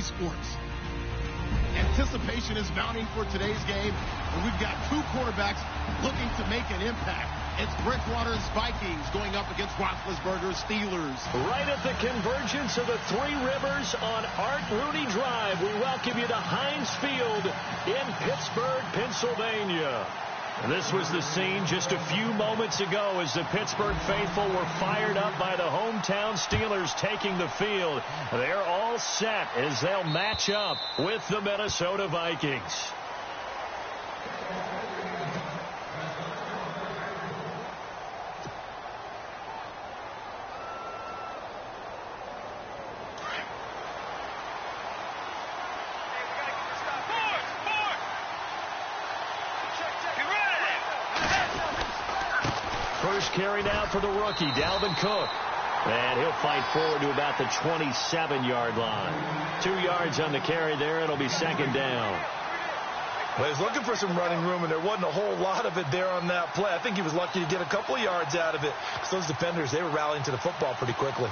Sports. Anticipation is mounting for today's game, and we've got two quarterbacks looking to make an impact. It's Bridgewater's Vikings going up against Roethlisberger's Steelers. Right at the convergence of the Three Rivers on Art Rooney Drive, we welcome you to Heinz Field in Pittsburgh, Pennsylvania. This was the scene just a few moments ago as the Pittsburgh faithful were fired up by the hometown Steelers taking the field. They're all set as they'll match up with the Minnesota Vikings. First carry now for the rookie, Dalvin Cook. And he'll fight forward to about the 27-yard line. 2 yards on the carry there. It'll be second down. Well, he was looking for some running room, and there wasn't a whole lot of it there on that play. I think he was lucky to get a couple of yards out of it. Because those defenders, they were rallying to the football pretty quickly.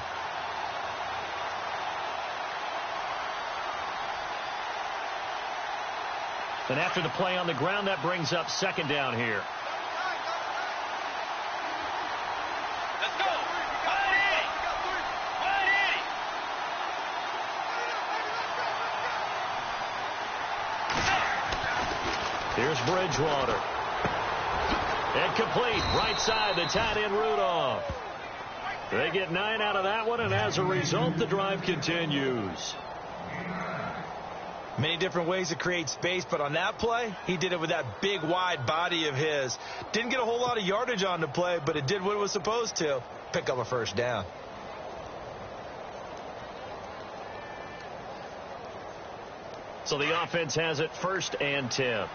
And after the play on the ground, that brings up second down here. Here's Bridgewater. Incomplete. Right side, the tight end Rudolph. They get 9 out of that one, and as a result, the drive continues. Many different ways to create space, but on that play, he did it with that big, wide body of his. Didn't get a whole lot of yardage on the play, but it did what it was supposed to. Pick up a first down. So the offense has it 1st and 10.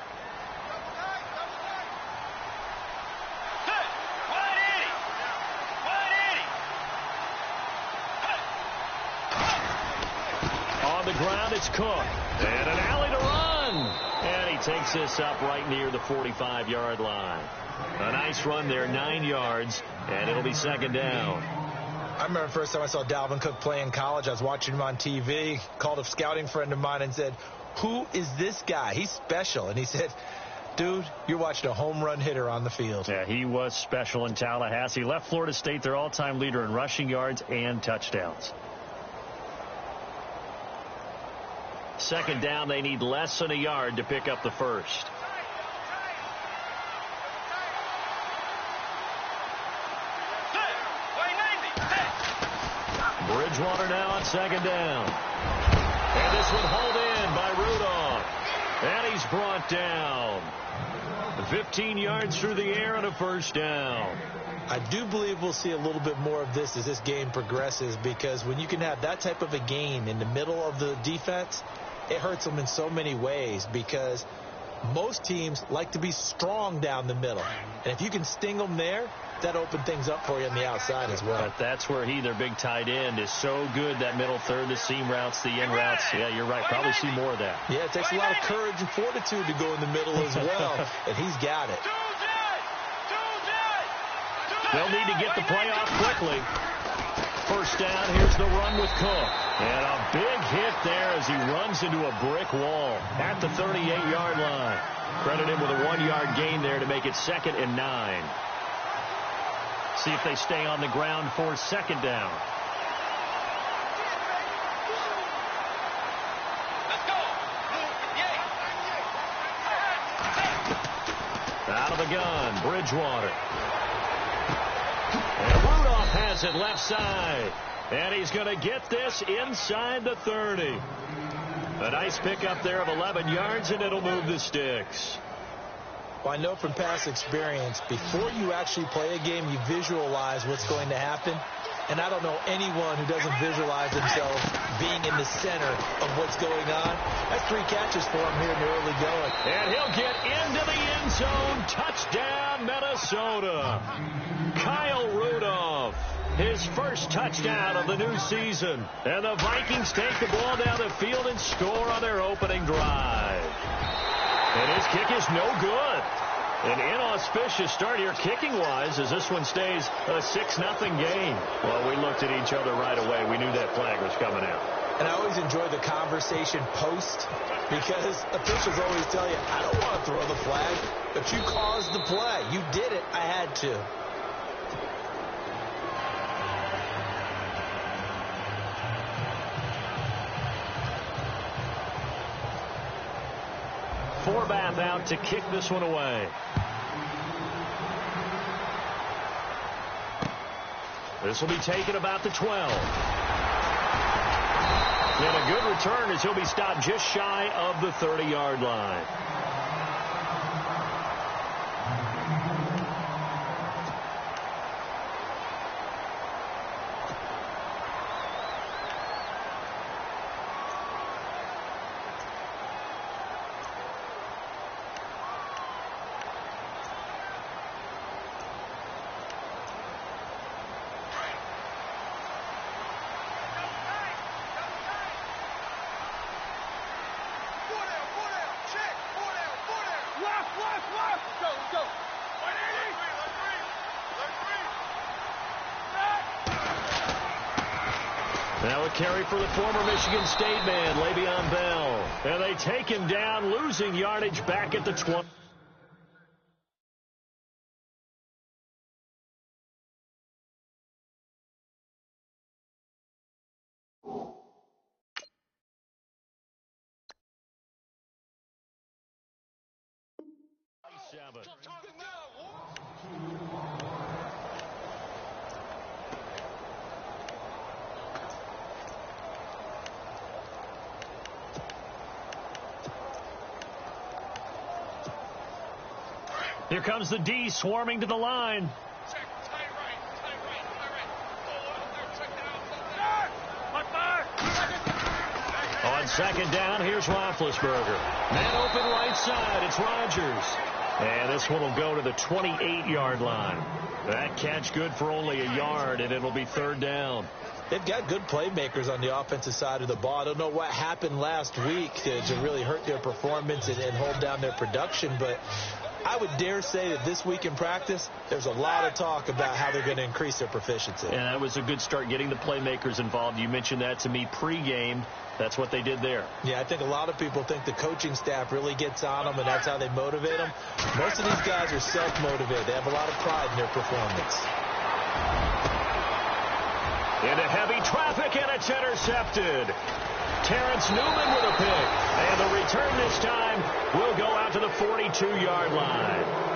Ground, it's Cook. And an alley to run. And he takes this up right near the 45-yard line. A nice run there, 9 yards, and it'll be second down. I remember the first time I saw Dalvin Cook play in college. I was watching him on TV, called a scouting friend of mine and said, "Who is this guy? He's special." And he said, "Dude, you're watching a home run hitter on the field." Yeah, he was special in Tallahassee. Left Florida State their all-time leader in rushing yards and touchdowns. Second down, they need less than a yard to pick up the first. Bridgewater now on second down. And this one hauled in by Rudolph. And he's brought down. 15 yards through the air and a first down. I do believe we'll see a little bit more of this as this game progresses, because when you can have that type of a gain in the middle of the defense, it hurts them in so many ways, because most teams like to be strong down the middle. And if you can sting them there, that opens things up for you on the outside as well. But that's where their big tight end, is so good, that middle third, the seam routes, the in routes. Yeah, you're right. Probably see more of that. Yeah, it takes a lot of courage and fortitude to go in the middle as well, and he's got it. They'll need to get the play off quickly. First down, here's the run with Cook. And a big hit there as he runs into a brick wall at the 38-yard line. Credit him with a 1-yard gain there to make it 2nd and 9. See if they stay on the ground for second down. Out of the gun, Bridgewater. And Rudolph has it left side. And he's going to get this inside the 30. A nice pickup there of 11 yards, and it'll move the sticks. Well, I know from past experience, before you actually play a game, you visualize what's going to happen. And I don't know anyone who doesn't visualize themselves being in the center of what's going on. That's 3 catches for him here in the early going. And he'll get into the end zone. Touchdown, Minnesota. Kyle Rudolph, his first touchdown of the new season. And the Vikings take the ball down the field and score on their opening drive. And his kick is no good. An inauspicious start here kicking-wise as this one stays a 6-0 game. Well, we looked at each other right away. We knew that flag was coming out. And I always enjoy the conversation post because officials always tell you, I don't want to throw the flag, but you caused the play. You did it. I had to. Forbath out to kick this one away. This will be taken about the 12. And a good return as he'll be stopped just shy of the 30-yard line. Now a carry for the former Michigan State man, Le'Veon Bell. And they take him down, losing yardage back at the 20. Here comes the D swarming to the line. Check, tight right. Go, On second down, here's Roethlisberger. Man open right side, it's Rodgers. And this one will go to the 28-yard line. That catch good for only a yard, and it'll be third down. They've got good playmakers on the offensive side of the ball. I don't know what happened last week to really hurt their performance and hold down their production, but I would dare say that this week in practice, there's a lot of talk about how they're going to increase their proficiency. And that was a good start getting the playmakers involved. You mentioned that to me pregame. That's what they did there. Yeah, I think a lot of people think the coaching staff really gets on them, and that's how they motivate them. Most of these guys are self-motivated. They have a lot of pride in their performance. Into heavy traffic, and it's intercepted. Terrence Newman with a pick. And the return this time will go out to the 42-yard line.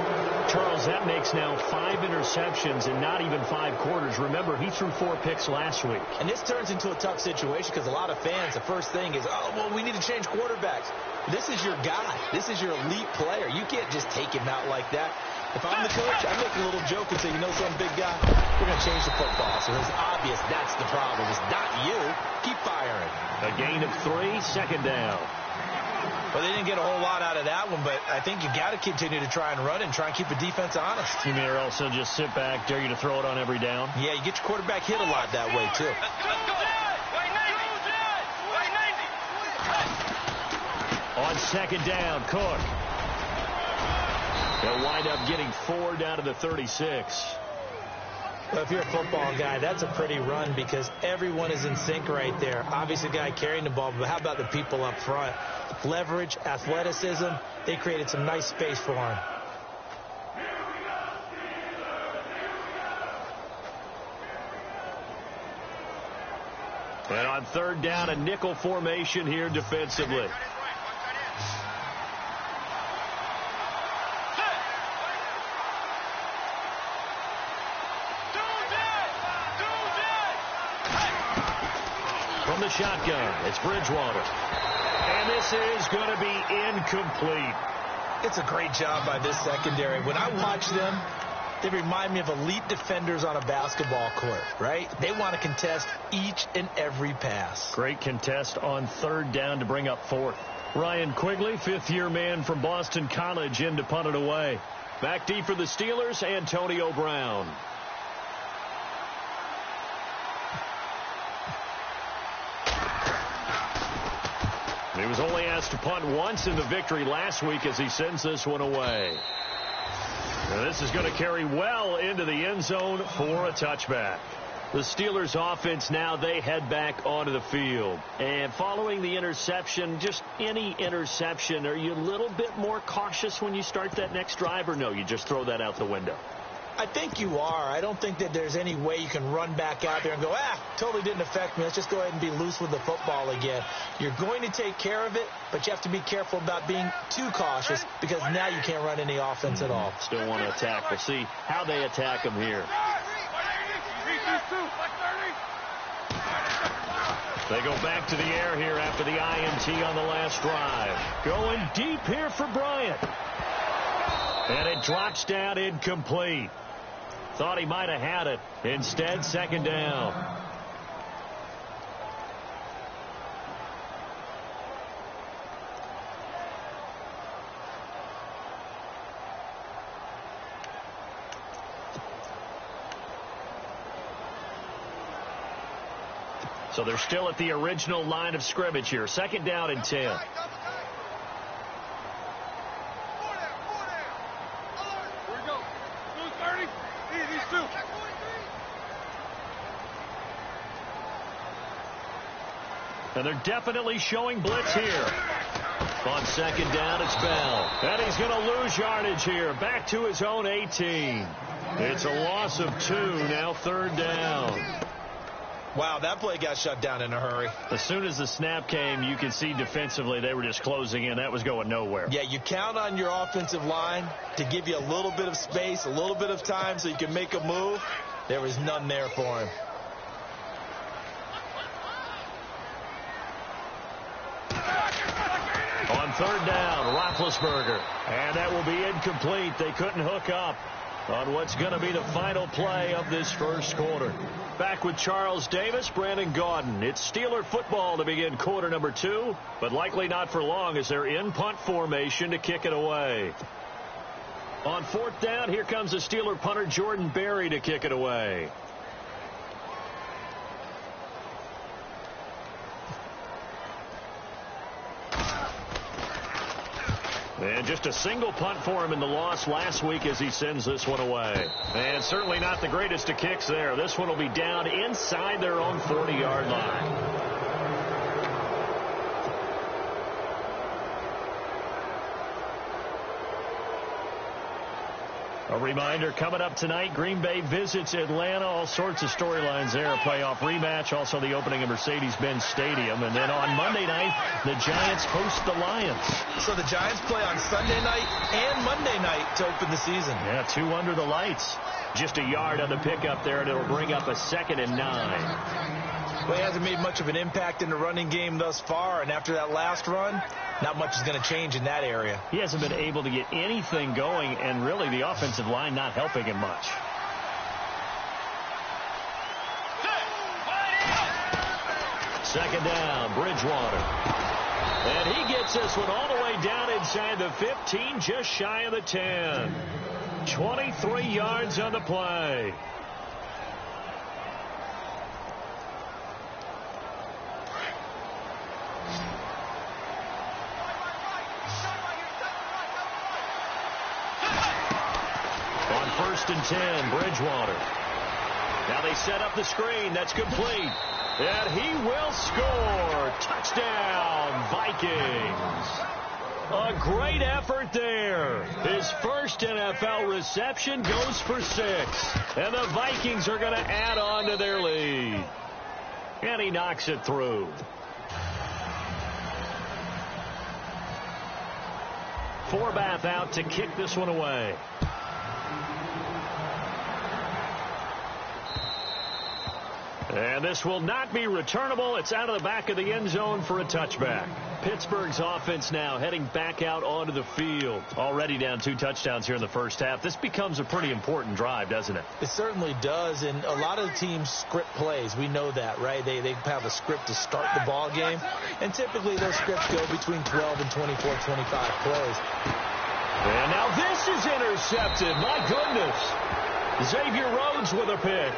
Charles, that makes now 5 interceptions in not even 5 quarters. Remember, he threw 4 picks last week. And this turns into a tough situation because a lot of fans, the first thing is, oh, well, we need to change quarterbacks. This is your guy. This is your elite player. You can't just take him out like that. If I'm the coach, I make a little joke and say, you know some big guy, we're going to change the football. So it's obvious that's the problem. It's not you. Keep firing. A gain of 3, second down. Well, they didn't get a whole lot out of that one, but I think you got to continue to try and run and try and keep the defense honest. You mean, or also just sit back, dare you to throw it on every down? Yeah, you get your quarterback hit a lot that way, too. On second down, Cook. They'll wind up getting 4 down to the 36. Well, if you're a football guy, that's a pretty run because everyone is in sync right there. Obviously, the guy carrying the ball, but how about the people up front? Leverage, athleticism, they created some nice space for him. And on third down, a nickel formation here defensively. From the shotgun, it's Bridgewater. And this is going to be incomplete. It's a great job by this secondary. When I watch them, they remind me of elite defenders on a basketball court, right? They want to contest each and every pass. Great contest on third down to bring up 4th. Ryan Quigley, 5th-year man from Boston College, in to punt it away. Back deep for the Steelers, Antonio Brown. He was only asked to punt once in the victory last week as he sends this one away. Now this is going to carry well into the end zone for a touchback. The Steelers offense now, they head back onto the field. And following the interception, just any interception, are you a little bit more cautious when you start that next drive, or no, you just throw that out the window? I think you are. I don't think that there's any way you can run back out there and go, totally didn't affect me. Let's just go ahead and be loose with the football again. You're going to take care of it, but you have to be careful about being too cautious because now you can't run any offense at all. Still want to attack. We'll see how they attack them here. They go back to the air here after the INT on the last drive. Going deep here for Bryant. And it drops down incomplete. Thought he might have had it. Instead, second down. So they're still at the original line of scrimmage here. Second down and 10. Here we go. 2:30. These two. And they're definitely showing blitz here. On second down, it's Bell. And he's going to lose yardage here. Back to his own 18. It's a loss of 2. Now third down. Wow, that play got shut down in a hurry. As soon as the snap came, you can see defensively they were just closing in. That was going nowhere. Yeah, you count on your offensive line to give you a little bit of space, a little bit of time so you can make a move. There was none there for him. On third down, Roethlisberger. And that will be incomplete. They couldn't hook up on what's going to be the final play of this first quarter. Back with Charles Davis, Brandon Gaudin. It's Steeler football to begin quarter number 2, but likely not for long as they're in punt formation to kick it away. On fourth down, here comes the Steeler punter Jordan Berry to kick it away. And just a single punt for him in the loss last week as he sends this one away. And certainly not the greatest of kicks there. This one will be down inside their own 40-yard line. A reminder, coming up tonight, Green Bay visits Atlanta. All sorts of storylines there. A playoff rematch, also the opening of Mercedes-Benz Stadium. And then on Monday night, the Giants host the Lions. So the Giants play on Sunday night and Monday night to open the season. Yeah, 2 under the lights. Just a yard on the pickup there, and it'll bring up a 2nd and 9. Well, he hasn't made much of an impact in the running game thus far, and after that last run, not much is going to change in that area. He hasn't been able to get anything going, and really the offensive line not helping him much. Second down, Bridgewater. And he gets this one all the way down inside the 15, just shy of the 10. 23 yards on the play. On 1st and 10, Bridgewater. Now they set up the screen. That's complete. And he will score. Touchdown, Vikings. A great effort there. His first NFL reception goes for 6. And the Vikings are going to add on to their lead. And he knocks it through. Forbath out to kick this one away. And this will not be returnable. It's out of the back of the end zone for a touchback. Pittsburgh's offense now heading back out onto the field. Already down 2 touchdowns here in the first half. This becomes a pretty important drive, doesn't it? It certainly does, and a lot of teams script plays. We know that, right? They have a script to start the ball game, and typically those scripts go between 12 and 24, 25 plays. And now this is intercepted. My goodness. Xavier Rhodes with a pick.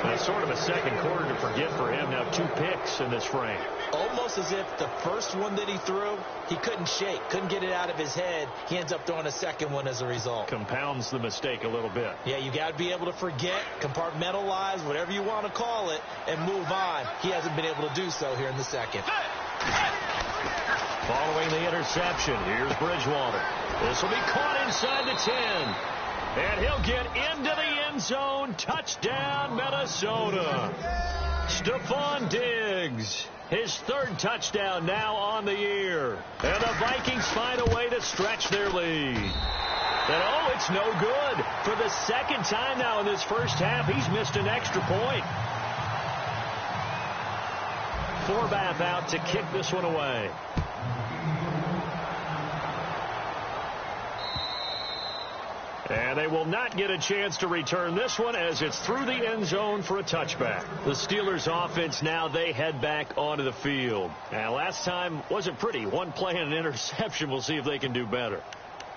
That's sort of a second quarter to forget for him. Now 2 picks in this frame. Almost as if the first one that he threw, he couldn't shake, couldn't get it out of his head. He ends up throwing a second one as a result. Compounds the mistake a little bit. Yeah, you got to be able to forget, compartmentalize, whatever you want to call it, and move on. He hasn't been able to do so here in the second. Following the interception, here's Bridgewater. This will be caught inside the 10. And he'll get into the end zone. Touchdown, Minnesota. Stephon Diggs, his 3rd touchdown now on the year. And the Vikings find a way to stretch their lead. And, oh, it's no good. For the 2nd time now in this first half, he's missed an extra point. Forbath out to kick this one away. And they will not get a chance to return this one as it's through the end zone for a touchback. The Steelers offense now, they head back onto the field. And last time wasn't pretty. 1 play and an interception. We'll see if they can do better.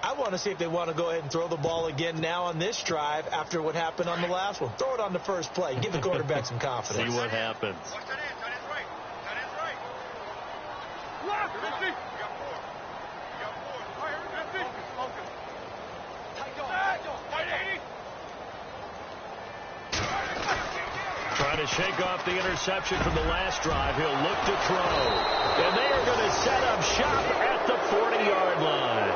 I want to see if they want to go ahead and throw the ball again now on this drive after what happened on the last one. Throw it on the first play. Give the quarterback some confidence. See what happens. Trying to shake off the interception from the last drive. He'll look to throw. And they are going to set up shop at the 40-yard line.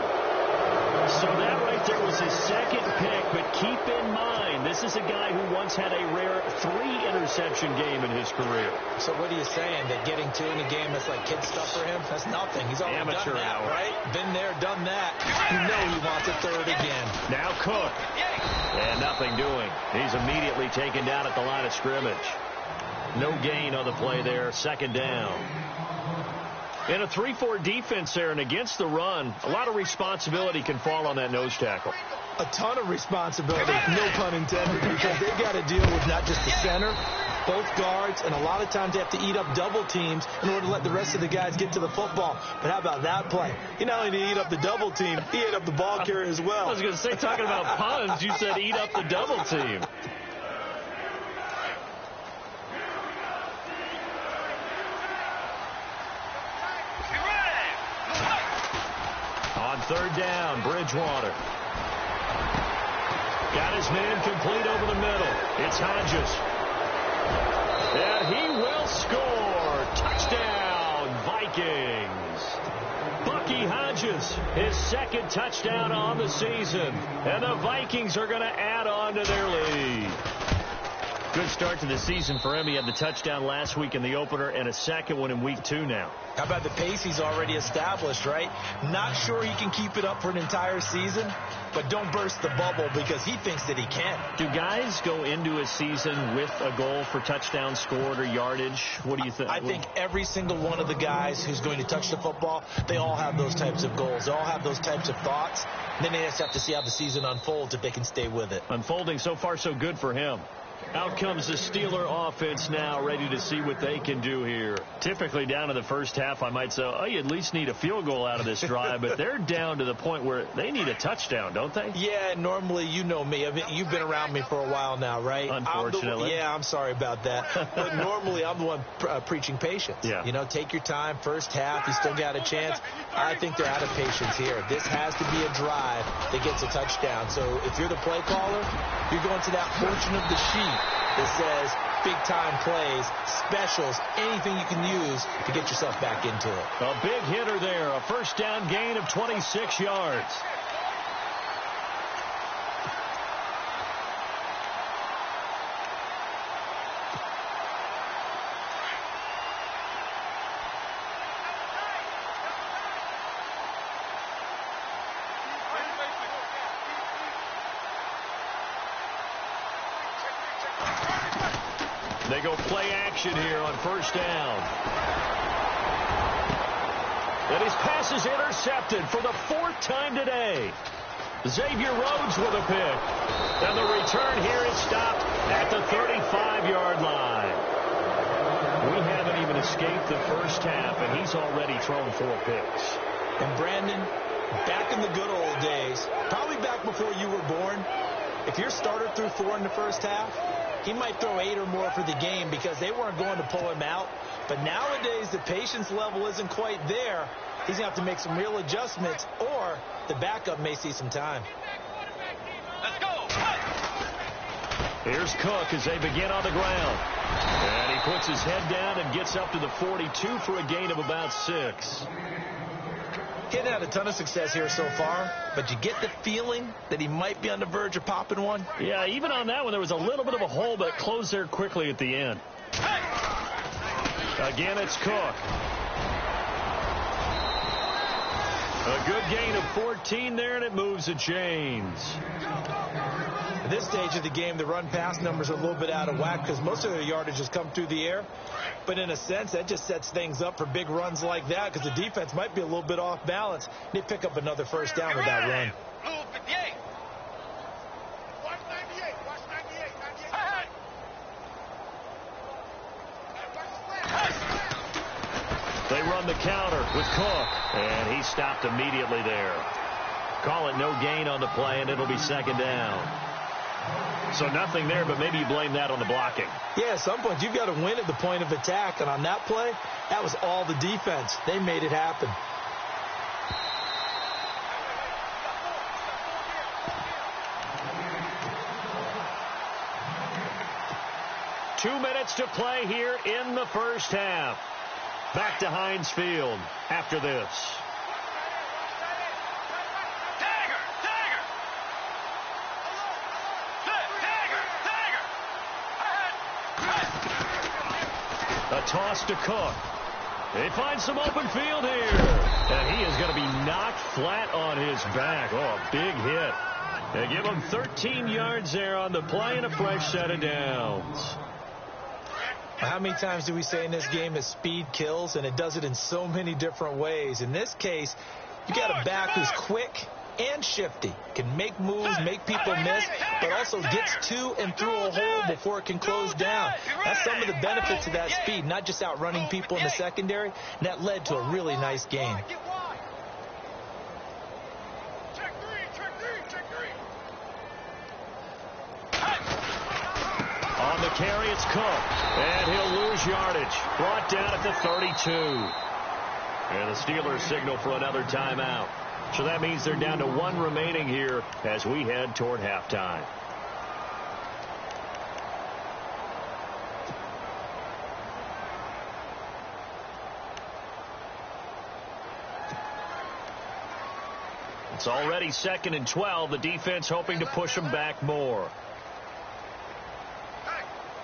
So that right there was his 2nd pick, but keep in mind, this is a guy who once had a rare 3-interception game in his career. So what are you saying, that getting 2 in a game is like kid stuff for him? That's nothing. He's already amateur done that, hour. right? Been there, done that. You know he wants a 3rd again. Now Cook. And nothing doing. He's immediately taken down at the line of scrimmage. No gain on the play there. 2nd down. In a 3-4 defense there and against the run, a lot of responsibility can fall on that nose tackle. A ton of responsibility, no pun intended, because they've got to deal with not just the center, both guards, and a lot of times they have to eat up double teams in order to let the rest of the guys get to the football. But how about that play? He not only did he eat up the double team, he ate up the ball carrier as well. I was going to say, talking about puns, you said eat up the double team. On 3rd down, Bridgewater. Got his man complete over the middle. It's Hodges. And he will score. Touchdown, Vikings. Bucky Hodges, his 2nd touchdown on the season. And the Vikings are going to add on to their lead. Good start to the season for him. He had the touchdown last week in the opener and a 2nd one in week 2 now. How about the pace he's already established, right? Not sure he can keep it up for an entire season, but don't burst the bubble because he thinks that he can. Do guys go into a season with a goal for touchdown scored or yardage? What do you think? I think every single one of the guys who's going to touch the football, they all have those types of goals. They all have those types of thoughts. And then they just have to see how the season unfolds if they can stay with it. Unfolding so far so good for him. Out comes the Steeler offense now, ready to see what they can do here. Typically down to the first half, I might say, oh, you at least need a field goal out of this drive, but they're down to the point where they need a touchdown, don't they? Yeah, normally, you know me. I mean, you've been around me for a while now, right? Unfortunately. I'm sorry about that. But normally, I'm the one preaching patience. Yeah. You know, take your time. First half, you still got a chance. I think they're out of patience here. This has to be a drive that gets a touchdown. So if you're the play caller, you're going to that portion of the sheet that says big-time plays, specials, anything you can use to get yourself back into it. A big hitter there, a first down gain of 26 yards. They go play action here on first down. And his pass is intercepted for the 4th time today. Xavier Rhodes with a pick. And the return here is stopped at the 35-yard line. We haven't even escaped the first half, and he's already thrown 4 picks. And Brandon, back in the good old days, probably back before you were born, if your starter threw 4 in the first half, he might throw 8 or more for the game because they weren't going to pull him out. But nowadays, the patience level isn't quite there. He's going to have to make some real adjustments, or the backup may see some time. Let's go. Here's Cook as they begin on the ground. And he puts his head down and gets up to the 42 for a gain of about 6. He hadn't had a ton of success here so far, but you get the feeling that he might be on the verge of popping one. Yeah, even on that one, there was a little bit of a hole, but it closed there quickly at the end. Again, it's Cook. A good gain of 14 there, and it moves the chains. At this stage of the game, the run-pass numbers are a little bit out of whack because most of their yardage has come through the air. But in a sense, that just sets things up for big runs like that because the defense might be a little bit off balance. They pick up another first down with that run. Blue 58. Watch 98. Watch 98. 98. They run the counter with Cook, and he stopped immediately there. Call it no gain on the play, and it'll be second down. So nothing there, but maybe you blame that on the blocking. Yeah, at some point, you've got to win at the point of attack. And on that play, that was all the defense. They made it happen. Two minutes to play here in the first half. Back to Heinz Field after this. A toss to Cook. They find some open field here. And he is going to be knocked flat on his back. Oh, a big hit. They give him 13 yards there on the play and a fresh set of downs. How many times do we say in this game that speed kills, and it does it in so many different ways? In this case, you got a back who's quick and shifty, can make moves, make people miss, but also gets to and through a hole before it can close down. That's some of the benefits of that speed, not just outrunning people in the secondary, and that led to a really nice game. On the carry, it's Cook, and he'll lose yardage. Brought down at the 32. And the Steelers signal for another timeout. So that means they're down to 1 remaining here as we head toward halftime. It's already 2nd and 12. The defense hoping to push them back more.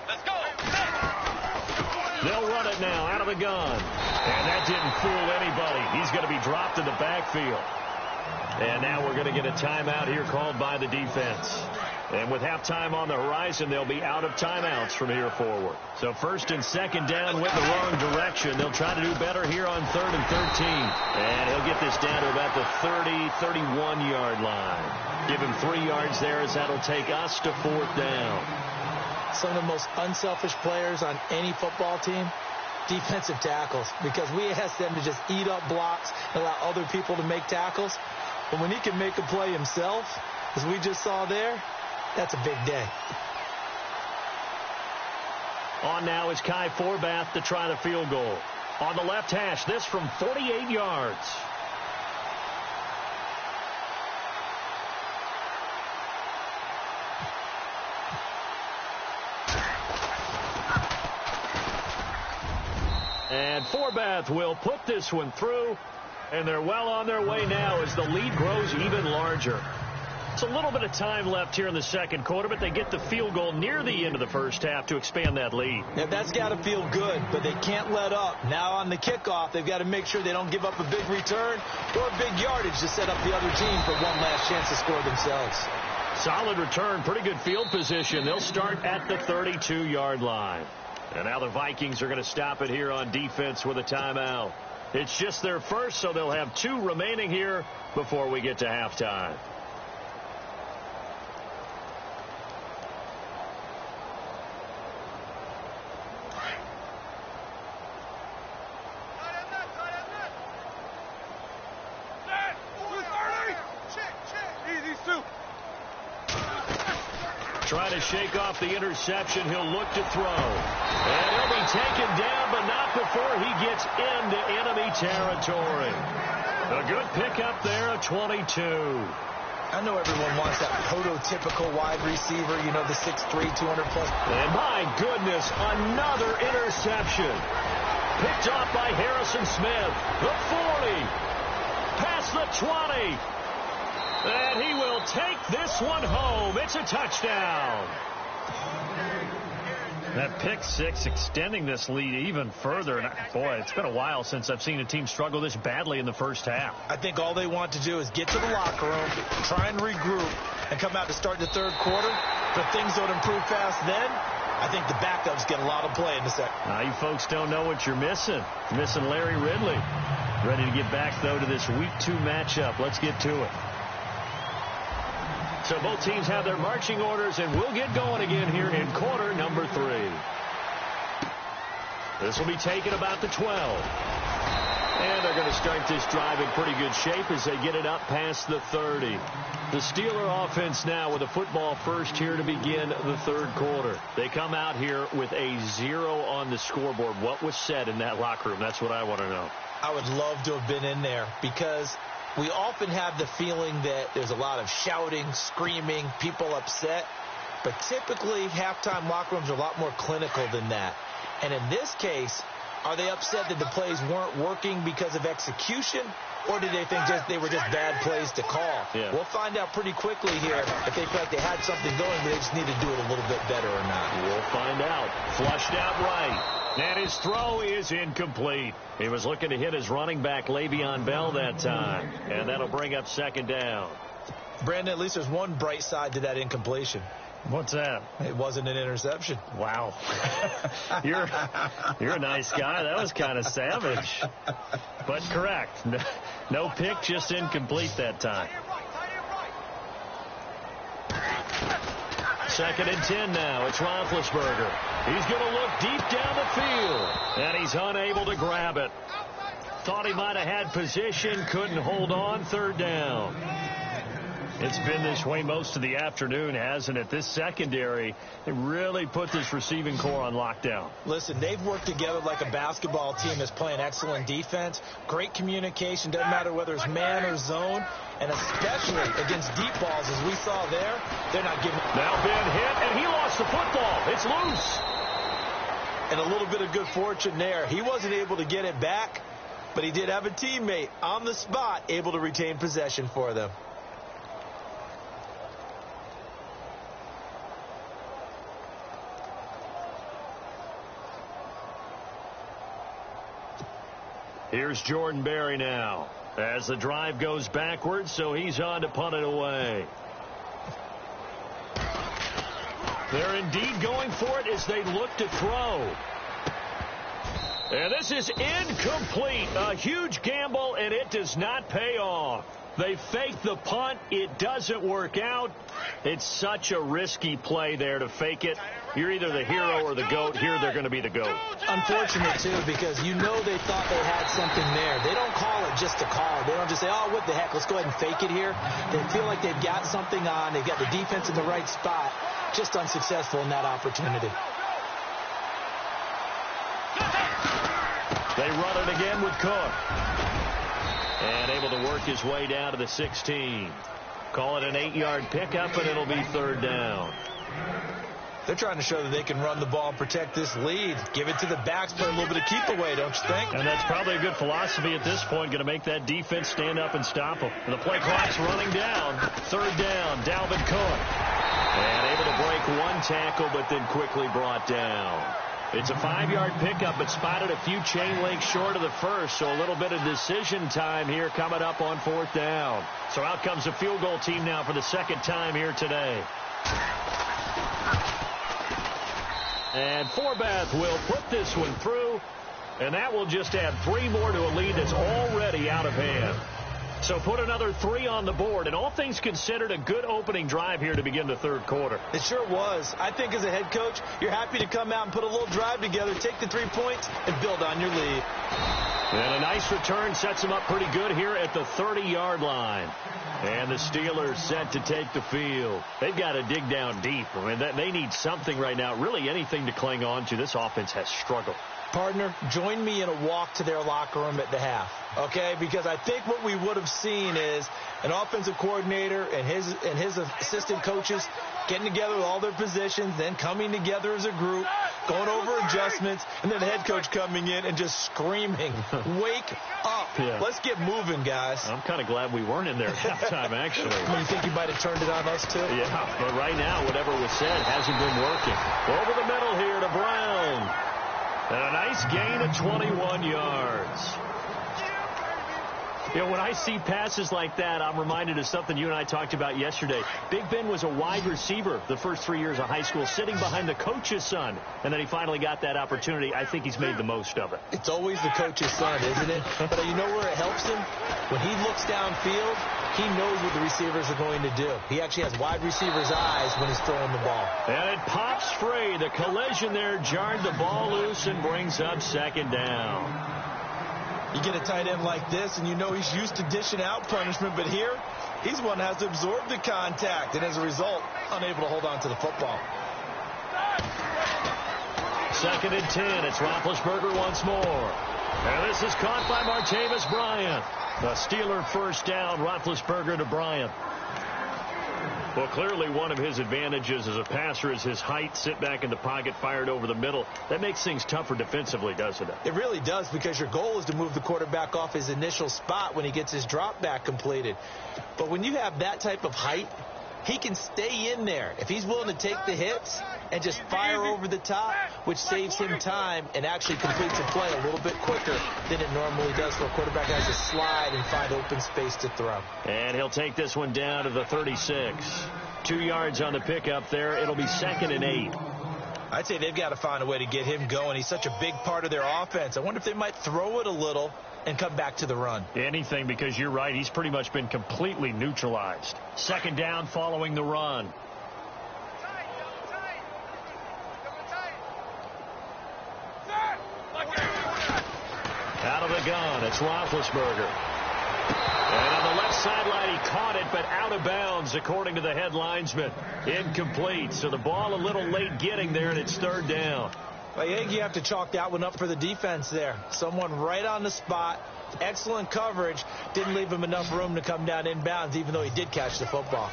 Let's go. They'll run it now out of the gun. And that didn't fool anybody. He's going to be dropped in the backfield. And now we're going to get a timeout here called by the defense. And with halftime on the horizon, they'll be out of timeouts from here forward. So 1st and 2nd down went the wrong direction. They'll try to do better here on 3rd and 13. And he'll get this down to about the 30, 31-yard line. Give him 3 yards there as that'll take us to 4th down. Some of the most unselfish players on any football team, defensive tackles, because we ask them to just eat up blocks and allow other people to make tackles. But when he can make a play himself, as we just saw there, that's a big day. On now is Kai Forbath to try the field goal. On the left hash, this from 48 yards. And Forbath will put this one through. And they're well on their way now as the lead grows even larger. It's a little bit of time left here in the second quarter, but they get the field goal near the end of the first half to expand that lead. Yeah, that's got to feel good, but they can't let up. Now on the kickoff, they've got to make sure they don't give up a big return or big yardage to set up the other team for one last chance to score themselves. Solid return, pretty good field position. They'll start at the 32-yard line. And now the Vikings are going to stop it here on defense with a timeout. It's just their first, so they'll have 2 remaining here before we get to halftime. Trying to shake off the interception. He'll look to throw. And he'll be taken down, but not before he gets into enemy territory. A good pickup there, a 22. I know everyone wants that prototypical wide receiver, you know, the 6'3", 200-plus. And my goodness, another interception. Picked off by Harrison Smith. The 40. Past the 20. And he will take this one home. It's a touchdown. That pick six extending this lead even further. And boy, it's been a while since I've seen a team struggle this badly in the first half. I think all they want to do is get to the locker room, try and regroup, and come out to start the third quarter. But things don't improve fast then. I think the backups get a lot of play in the second. Now, you folks don't know what you're missing. You're missing Larry Ridley. Ready to get back, though, to this Week 2 matchup. Let's get to it. So both teams have their marching orders, and we'll get going again here in quarter number 3. This will be taken about the 12. And they're going to start this drive in pretty good shape as they get it up past the 30. The Steeler offense now with a football first here to begin the third quarter. They come out here with a 0 on the scoreboard. What was said in that locker room? That's what I want to know. I would love to have been in there because we often have the feeling that there's a lot of shouting, screaming, people upset. But typically, halftime locker rooms are a lot more clinical than that. And in this case, are they upset that the plays weren't working because of execution? Or did they think they were just bad plays to call? Yeah. We'll find out pretty quickly here if they feel like they had something going, but they just need to do it a little bit better or not. We'll find out. Flushed out right. And his throw is incomplete. He was looking to hit his running back, Le'Veon Bell, that time. And that'll bring up second down. Brandon, at least there's one bright side to that incompletion. What's that? It wasn't an interception. Wow. You're a nice guy. That was kind of savage. But correct. No pick, just incomplete that time. 2nd and 10 now. It's Roethlisberger. He's going to look deep down the field. And he's unable to grab it. Thought he might have had position. Couldn't hold on. 3rd down. It's been this way most of the afternoon, hasn't it? This secondary, it really put this receiving core on lockdown. Listen, they've worked together like a basketball team that's playing excellent defense. Great communication. Doesn't matter whether it's man or zone. And especially against deep balls, as we saw there, they're not giving. Now Ben hit, and he lost the football. It's loose. And a little bit of good fortune there. He wasn't able to get it back, but he did have a teammate on the spot able to retain possession for them. Here's Jordan Berry now as the drive goes backwards, so he's on to punt it away. They're indeed going for it as they look to throw. And this is incomplete. A huge gamble, and it does not pay off. They fake the punt. It doesn't work out. It's such a risky play there to fake it. You're either the hero or the GOAT. Here they're going to be the GOAT. Unfortunate, too, because you know they thought they had something there. They don't call it just to call it. They don't just say, oh, what the heck, let's go ahead and fake it here. They feel like they've got something on. They've got the defense in the right spot. Just unsuccessful in that opportunity. They run it again with Cook. And able to work his way down to the 16. Call it an 8-yard pickup, and it'll be 3rd down. They're trying to show that they can run the ball and protect this lead. Give it to the backs, play a little bit of keep away, don't you think? And that's probably a good philosophy at this point, going to make that defense stand up and stop them. And the play clock's running down. 3rd down, Dalvin Cook. And able to break one tackle, but then quickly brought down. It's a 5-yard pickup, but spotted a few chain links short of the first, so a little bit of decision time here coming up on 4th down. So out comes the field goal team now for the 2nd time here today. And Forbath will put this one through, and that will just add 3 more to a lead that's already out of hand. So put another 3 on the board, and all things considered, a good opening drive here to begin the 3rd quarter. It sure was. I think as a head coach, you're happy to come out and put a little drive together, take the 3 points, and build on your lead. And a nice return sets him up pretty good here at the 30-yard line. And the Steelers set to take the field. They've got to dig down deep. I mean, they need something right now, really anything to cling on to. This offense has struggled. Partner, join me in a walk to their locker room at the half, okay? Because I think what we would have seen is an offensive coordinator and his assistant coaches getting together with all their positions, then coming together as a group, going over adjustments, and then the head coach coming in and just screaming, wake up. Yeah. Let's get moving, guys. I'm kind of glad we weren't in there at halftime, actually. You think you might have turned it on us, too? Yeah, but right now, whatever was said hasn't been working. Over the middle here to Brown. And a nice gain of 21 yards. You know, when I see passes like that, I'm reminded of something you and I talked about yesterday. Big Ben was a wide receiver the first 3 years of high school, sitting behind the coach's son. And then he finally got that opportunity. I think he's made the most of it. It's always the coach's son, isn't it? But you know where it helps him? When he looks downfield, he knows what the receivers are going to do. He actually has wide receivers' eyes when he's throwing the ball. And it pops free. The collision there jarred the ball loose and brings up second down. You get a tight end like this, and you know he's used to dishing out punishment, but here, he's one that has to absorb the contact, and as a result, unable to hold on to the football. 2nd and 10. It's Roethlisberger once more. And this is caught by Martavis Bryant. A Steeler first down, Roethlisberger to Bryant. Well, clearly one of his advantages as a passer is his height. Sit back in the pocket, fired over the middle. That makes things tougher defensively, doesn't it? It really does, because your goal is to move the quarterback off his initial spot when he gets his drop back completed. But when you have that type of height, he can stay in there if he's willing to take the hits and just fire over the top, which saves him time and actually completes a play a little bit quicker than it normally does, where a quarterback has to slide and find open space to throw. And he'll take this one down to the 36. 2 yards on the pickup there. It'll be 2nd and 8. I'd say they've got to find a way to get him going. He's such a big part of their offense. I wonder if they might throw it a little and come back to the run. Anything, because you're right. He's pretty much been completely neutralized. 2nd down following the run. Out of the gun, it's Roethlisberger. And on the left sideline, he caught it, but out of bounds, according to the head linesman. Incomplete, so the ball a little late getting there, and it's 3rd down. I think you have to chalk that one up for the defense there. Someone right on the spot, excellent coverage, didn't leave him enough room to come down inbounds, even though he did catch the football.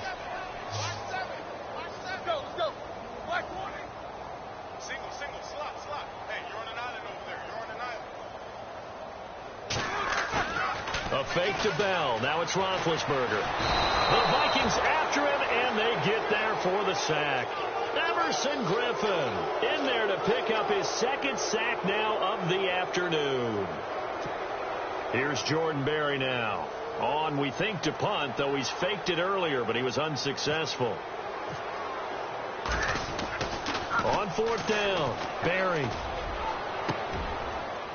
A fake to Bell. Now it's Roethlisberger. The Vikings after him, and they get there for the sack. Everson Griffin in there to pick up his 2nd sack now of the afternoon. Here's Jordan Berry now. On, we think, to punt, though he's faked it earlier, but he was unsuccessful. On 4th down, Berry.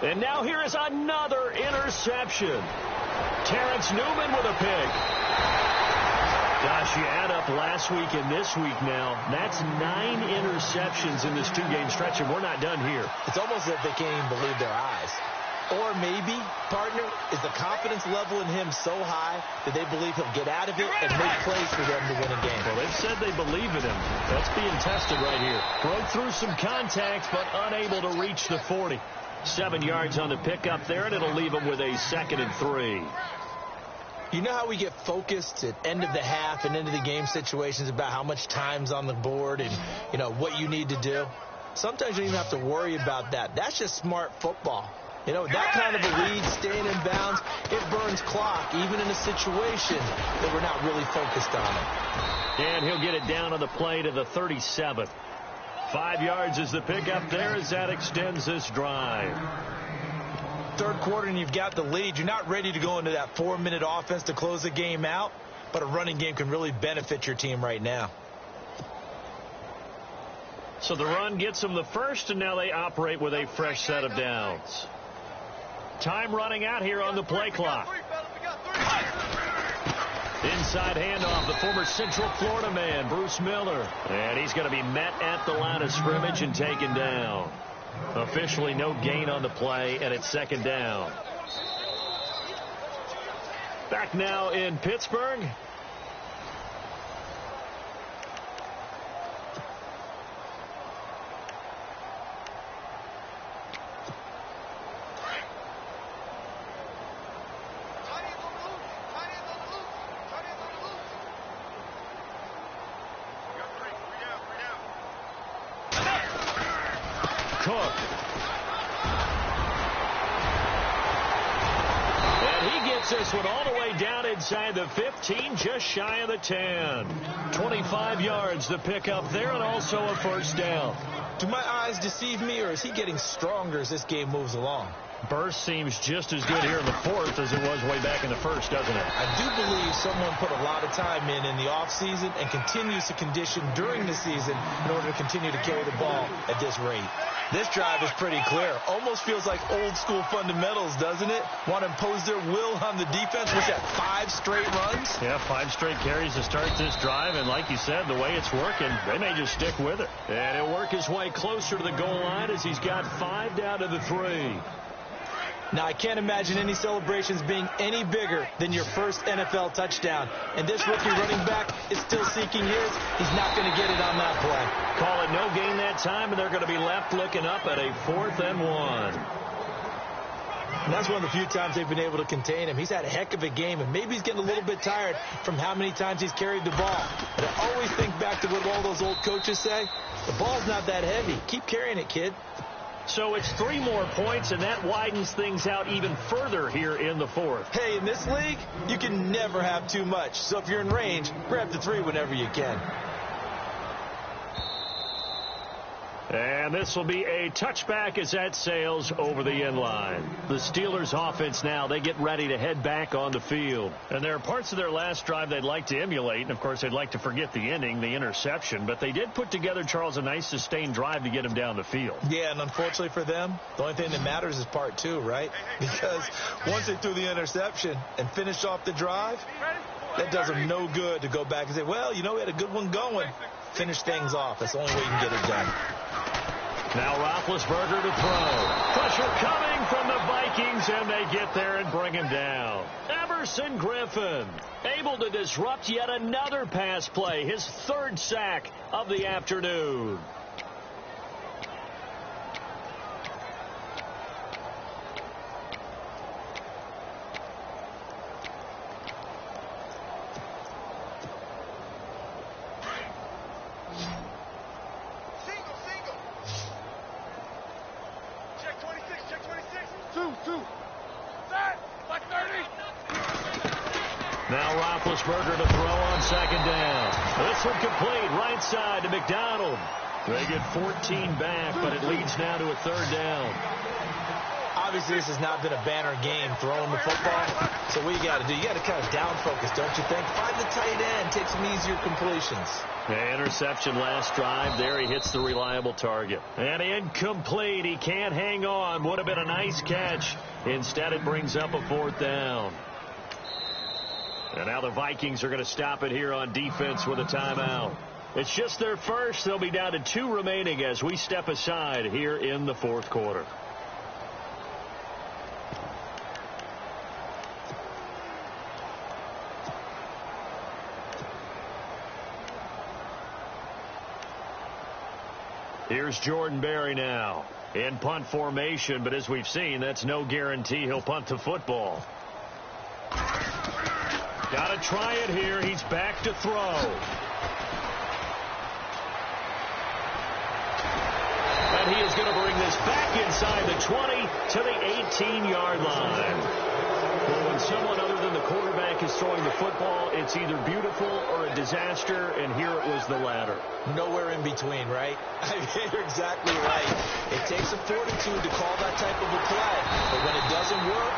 And now here is another interception. Terrence Newman with a pick. Gosh, you add up last week and this week now, that's 9 interceptions in this 2-game stretch, and we're not done here. It's almost as if they can't even believe their eyes. Or maybe, partner, is the confidence level in him so high that they believe he'll get out of it and make plays for them to win a game. Well, they've said they believe in him. That's being tested right here. Broke through some contact, but unable to reach the 40. 7 yards on the pickup there, and it'll leave him with a 2nd and 3. You know how we get focused at end of the half and into the game situations about how much time's on the board and, you know, what you need to do? Sometimes you don't even have to worry about that. That's just smart football. You know, that kind of a lead, staying in bounds, it burns clock, even in a situation that we're not really focused on it. And he'll get it down on the play to the 37. 5 yards is the pickup there as that extends this drive. 3rd quarter and you've got the lead. You're not ready to go into that 4-minute offense to close the game out, but a running game can really benefit your team right now. So the run gets them the first, and now they operate with a fresh set of downs. Time running out here on the play clock. Inside handoff, the former Central Florida man, Bruce Miller. And he's going to be met at the line of scrimmage and taken down. Officially no gain on the play, and it's 2nd down. Back now in Pittsburgh. Cook. And he gets this one all the way down inside the 15, just shy of the 10. 25 yards to pick up there, and also a first down. Do my eyes deceive me, or is he getting stronger as this game moves along? Burst seems just as good here in the fourth as it was way back in the first, doesn't it? I do believe someone put a lot of time in the offseason and continues to condition during the season in order to continue to carry the ball at this rate. This drive is pretty clear. Almost feels like old school fundamentals, doesn't it? Want to impose their will on the defense. Was that 5 straight runs? Yeah, 5 straight carries to start this drive. And like you said, the way it's working, they may just stick with it. And he'll work his way closer to the goal line as he's got 5 down to the 3. Now, I can't imagine any celebrations being any bigger than your first NFL touchdown. And this rookie running back is still seeking his. He's not going to get it on that play. Call it no gain that time, and they're going to be left looking up at a 4th and 1. And that's one of the few times they've been able to contain him. He's had a heck of a game, and maybe he's getting a little bit tired from how many times he's carried the ball. But I always think back to what all those old coaches say. The ball's not that heavy. Keep carrying it, kid. So it's 3 more points, and that widens things out even further here in the 4th. Hey, in this league, you can never have too much. So if you're in range, grab the 3 whenever you can. And this will be a touchback as that sails over the end line. The Steelers offense now, they get ready to head back on the field. And there are parts of their last drive they'd like to emulate. And, of course, they'd like to forget the ending, the interception. But they did put together, Charles, a nice sustained drive to get him down the field. Yeah, and unfortunately for them, the only thing that matters is part 2, right? Because once they threw the interception and finished off the drive, that does them no good to go back and say, well, you know, we had a good one going. Finish things off. That's the only way you can get it done. Now Roethlisberger to throw. Pressure coming from the Vikings, and they get there and bring him down. Everson Griffin able to disrupt yet another pass play, his 3rd sack of the afternoon. Now Roethlisberger to throw on 2nd down. This one complete right side to McDonald. They get 14 back, but it leads now to a 3rd down. Obviously, this has not been a banner game throwing the football. So what you got to do, you got to kind of down focus, don't you think? Find the tight end, take some easier completions. Interception last drive. There he hits the reliable target. And incomplete. He can't hang on. Would have been a nice catch. Instead, it brings up a 4th down. And now the Vikings are going to stop it here on defense with a timeout. It's just their first. They'll be down to 2 remaining as we step aside here in the 4th quarter. Here's Jordan Berry now in punt formation, but as we've seen, that's no guarantee he'll punt the football. Got to try it here. He's back to throw. And he is going to bring this back inside the 20 to the 18-yard line. Well, when someone other than the quarterback is throwing the football, it's either beautiful or a disaster, and here it was the latter. Nowhere in between, right? You're exactly right. It takes a fortitude to call that type of a play, but when it doesn't work,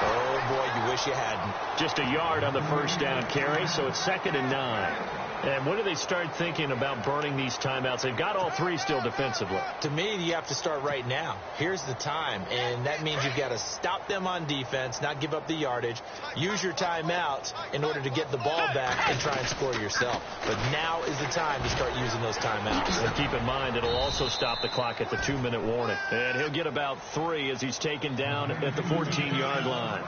oh, boy, you wish you hadn't. Just a yard on the 1st down carry, so it's 2nd and 9. And when do they start thinking about burning these timeouts? They've got all 3 still defensively. To me, you have to start right now. Here's the time, and that means you've got to stop them on defense, not give up the yardage, use your timeouts in order to get the ball back and try and score yourself. But now is the time to start using those timeouts. And keep in mind, it'll also stop the clock at the 2-minute warning. And he'll get about 3 as he's taken down at the 14-yard line.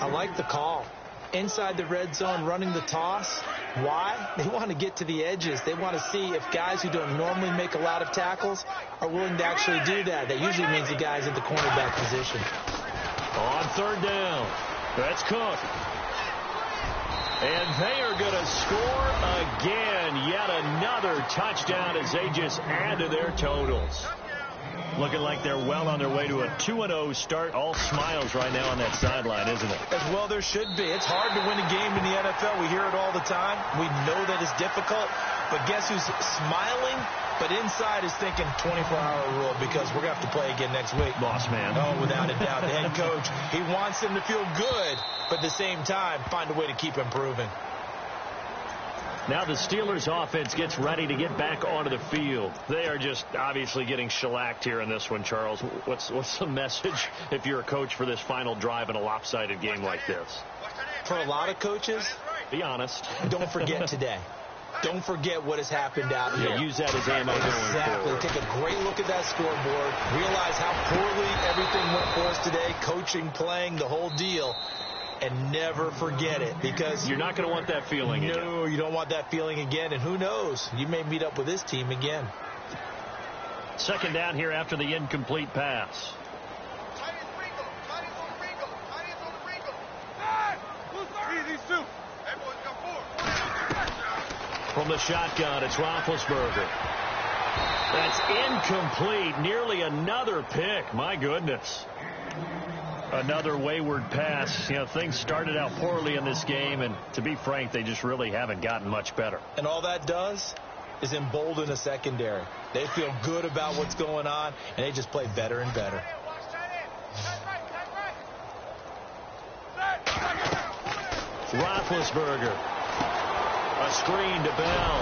I like the call. Inside the red zone, running the toss. Why? They want to get to the edges. They want to see if guys who don't normally make a lot of tackles are willing to actually do that. That usually means the guys at the cornerback position. On 3rd down, that's Cook. And they are going to score again. Yet another touchdown as they just add to their totals. Looking like they're well on their way to a 2-0 start. All smiles right now on that sideline, isn't it? As well there should be. It's hard to win a game in the NFL. We hear it all the time. We know that it's difficult. But guess who's smiling? But inside is thinking 24-hour rule because we're going to have to play again next week. Boss man. Oh, without a doubt. The head coach, he wants them to feel good, but at the same time, find a way to keep improving. Now the Steelers offense gets ready to get back onto the field. They are just obviously getting shellacked here in this one, Charles. What's the message if you're a coach for this final drive in a lopsided game like this? For a lot of coaches, be honest. Don't forget today. Don't forget what has happened out here. Yeah, use that as ammo going Exactly. forward. Take a great look at that scoreboard. Realize how poorly everything went for us today. Coaching, playing, the whole deal. And never forget it, because you're not going to want that feeling again. No, you don't want that feeling again. And who knows? You may meet up with this team again. Second down here after the incomplete pass. From the shotgun, it's Roethlisberger. That's incomplete. Nearly another pick. My goodness. Another wayward pass. You know, things started out poorly in this game, and to be frank, they just really haven't gotten much better. And all that does is embolden a secondary. They feel good about what's going on, and they just play better and better. Roethlisberger. A screen to Bell.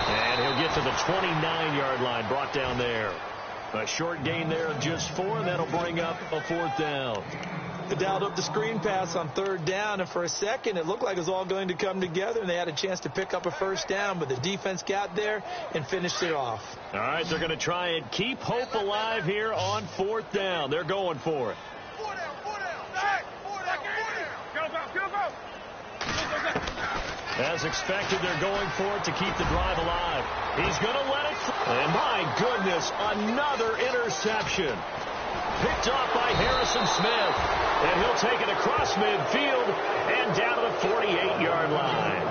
And he'll get to the 29-yard line, brought down there. A short gain there of just 4, and that'll bring up a 4th down. They dialed up the screen pass on 3rd down, and for a second it looked like it was all going to come together, and they had a chance to pick up a 1st down, but the defense got there and finished it off. All right, they're going to try and keep hope alive here on 4th down. They're going for it. As expected, they're going for it to keep the drive alive. He's going to let it fly. And my goodness, another interception. Picked off by Harrison Smith. And he'll take it across midfield and down to the 48-yard line.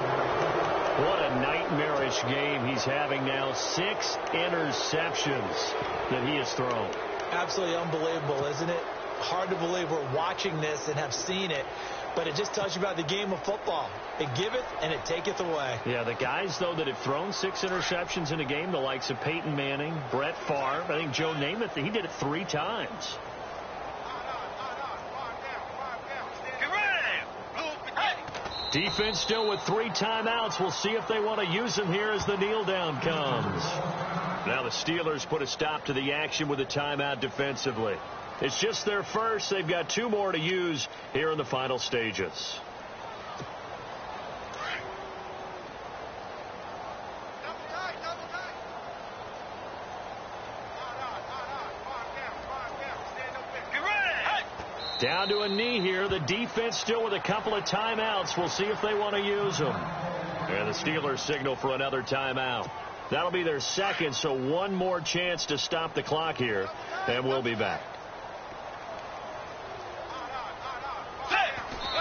What a nightmarish game he's having now. 6 interceptions that he has thrown. Absolutely unbelievable, isn't it? Hard to believe we're watching this and have seen it. But it just tells you about the game of football. It giveth and it taketh away. Yeah, the guys, though, that have thrown 6 interceptions in a game, the likes of Peyton Manning, Brett Favre, I think Joe Namath, he did it 3 times. Defense still with 3 timeouts. We'll see if they want to use them here as the kneel down comes. Now the Steelers put a stop to the action with a timeout defensively. It's just their first. They've got 2 more to use here in the final stages. Down to a knee here. The defense still with a couple of timeouts. We'll see if they want to use them. And the Steelers signal for another timeout. That'll be their second, so 1 more chance to stop the clock here, and we'll be back.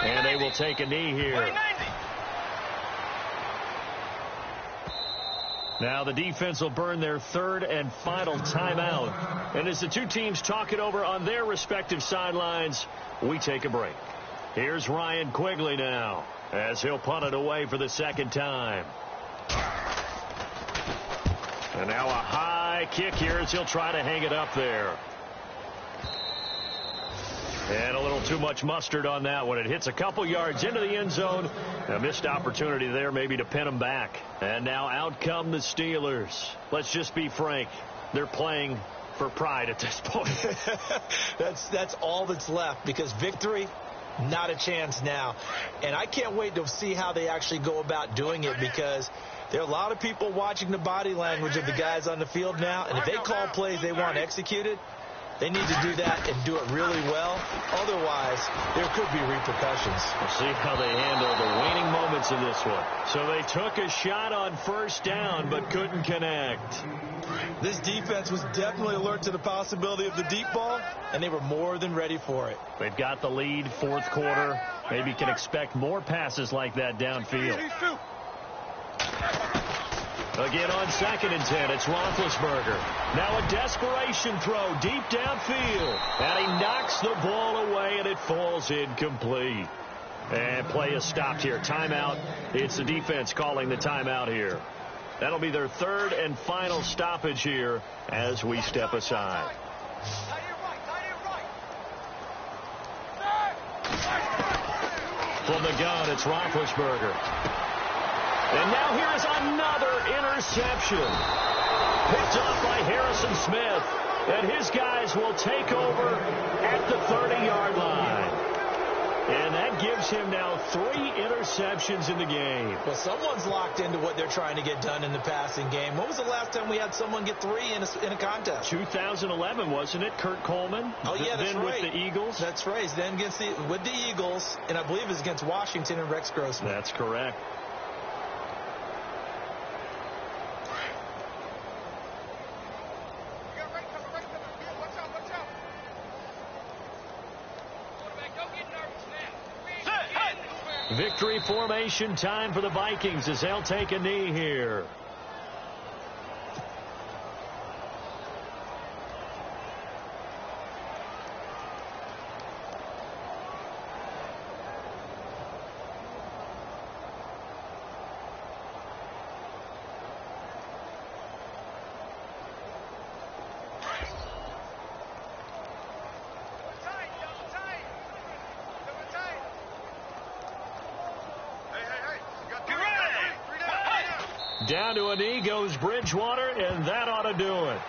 And they will take a knee here. Now the defense will burn their 3rd and final timeout. And as the 2 teams talk it over on their respective sidelines, we take a break. Here's Ryan Quigley now as he'll punt it away for the 2nd time. And now a high kick here as he'll try to hang it up there. And a little too much mustard on that one. It hits a couple yards into the end zone. A missed opportunity there maybe to pin them back. And now out come the Steelers. Let's just be frank. They're playing for pride at this point. That's all that's left, because victory, not a chance now. And I can't wait to see how they actually go about doing it, because there are a lot of people watching the body language of the guys on the field now. And if they call plays they want executed, they need to do that and do it really well. Otherwise, there could be repercussions. We'll see how they handle the waning moments of this one. So they took a shot on 1st down, but couldn't connect. This defense was definitely alert to the possibility of the deep ball, and they were more than ready for it. They've got the lead, 4th quarter. Maybe can expect more passes like that downfield. Again on 2nd and 10, it's Roethlisberger. Now a desperation throw deep downfield. And he knocks the ball away, and it falls incomplete. And play is stopped here. Timeout. It's the defense calling the timeout here. That'll be their 3rd and final stoppage here as we step aside. From the gun, it's Roethlisberger. And now here is another interception. Picked off by Harrison Smith. And his guys will take over at the 30-yard line. And that gives him now 3 interceptions in the game. Well, someone's locked into what they're trying to get done in the passing game. When was the last time we had someone get 3 in a contest? 2011, wasn't it? Kurt Coleman? Oh, yeah, that's then right. With the Eagles? That's right. Then with the Eagles, and I believe it was against Washington and Rex Grossman. That's correct. Victory formation time for the Vikings as they'll take a knee here. Down to a knee goes Bridgewater, and that ought to do it.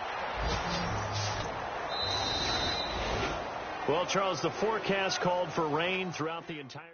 Well, Charles, the forecast called for rain throughout the entire